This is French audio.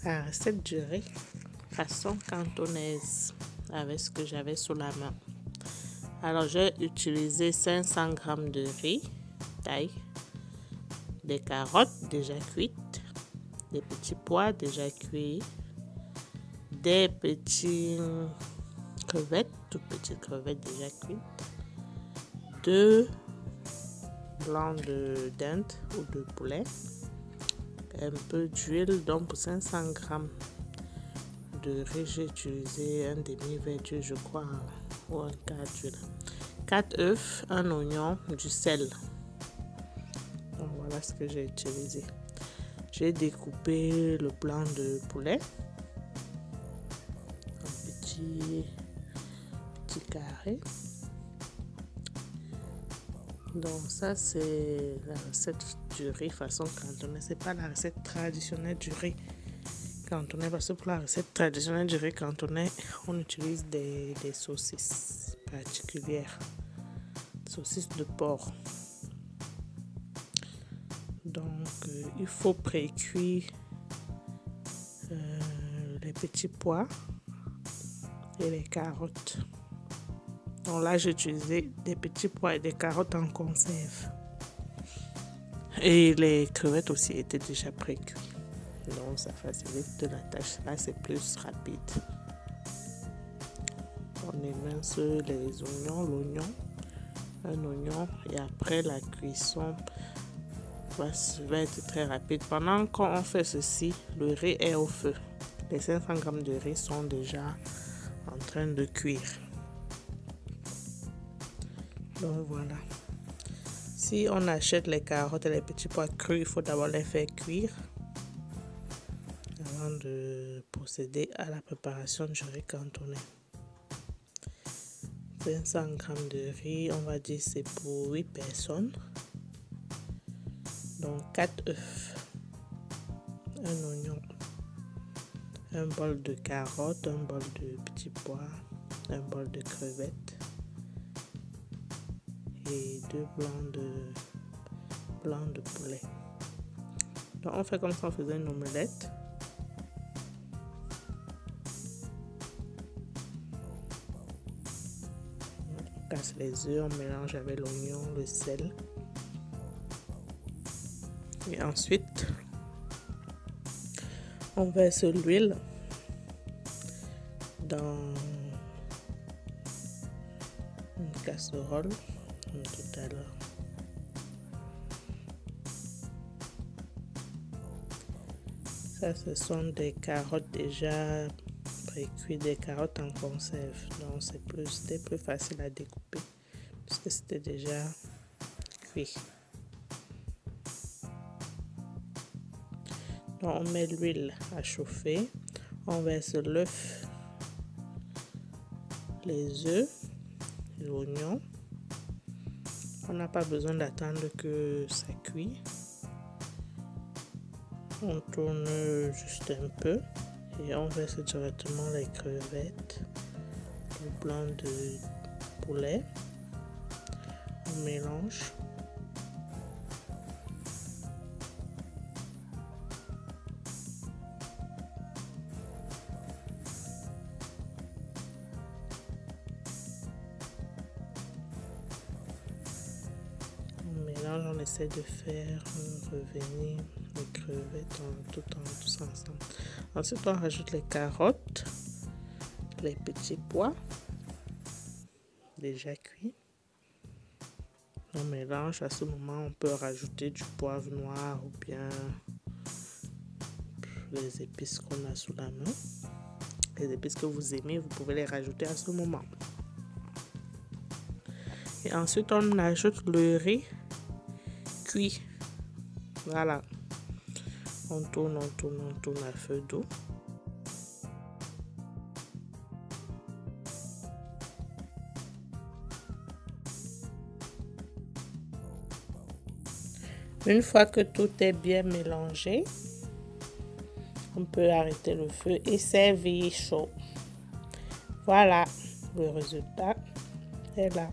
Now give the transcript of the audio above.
La recette du riz façon cantonaise avec ce que j'avais sous la main. Alors j'ai utilisé 500 g de riz taille, des carottes déjà cuites, des petits pois déjà cuits, des petits crevettes, toutes petites crevettes déjà cuites, 2 blancs de dinde ou de poulet, un peu d'huile. Donc pour 500 g de riz, j'ai utilisé un demi-verre d'huile, je crois, ou un quart d'huile. 4 œufs, un oignon, du sel. Donc voilà ce que j'ai utilisé. J'ai découpé le blanc de poulet en petits carrés. Donc ça c'est la recette du riz façon cantonais. C'est pas la recette traditionnelle du riz cantonais, parce que pour la recette traditionnelle du riz cantonais, on utilise des saucisses particulières, saucisses de porc. Donc il faut pré-cuire les petits pois et les carottes. Donc là j'ai utilisé des petits pois et des carottes en conserve, et les crevettes aussi étaient déjà pré-cuites, donc ça facilite la tâche. Là c'est plus rapide. On émince les oignons, un oignon, et après la cuisson va être très rapide. Pendant qu'on fait ceci, le riz est au feu. Les 500 g de riz sont déjà en train de cuire. Donc voilà. Si on achète les carottes et les petits pois crus, il faut d'abord les faire cuire avant de procéder à la préparation du riz cantonais. 500 g de riz, on va dire c'est pour 8 personnes. Donc 4 œufs, un oignon, un bol de carottes, un bol de petits pois, un bol de crevettes et 2 blancs de poulet. Donc on fait comme si on faisait une omelette. On casse les œufs, on mélange avec l'oignon, le sel. Et ensuite, on verse l'huile dans une casserole comme tout à l'heure. Ça, ce sont des carottes déjà pré-cuites, des carottes en conserve. Donc c'était plus facile à découper puisque c'était déjà cuit. Donc on met l'huile à chauffer, on verse l'œuf, les œufs, l'oignon. On n'a pas besoin d'attendre que ça cuise. On tourne juste un peu et on verse directement les crevettes, le blanc de poulet. On mélange. On essaie de faire revenir les crevettes tous ensemble. Ensuite, on rajoute les carottes, les petits pois déjà cuits. On mélange. À ce moment, on peut rajouter du poivre noir ou bien les épices qu'on a sous la main. Les épices que vous aimez, vous pouvez les rajouter à ce moment. Et ensuite, on ajoute le riz cuit. Voilà. On tourne à feu doux. Une fois que tout est bien mélangé, on peut arrêter le feu et servir chaud. Voilà, le résultat est là.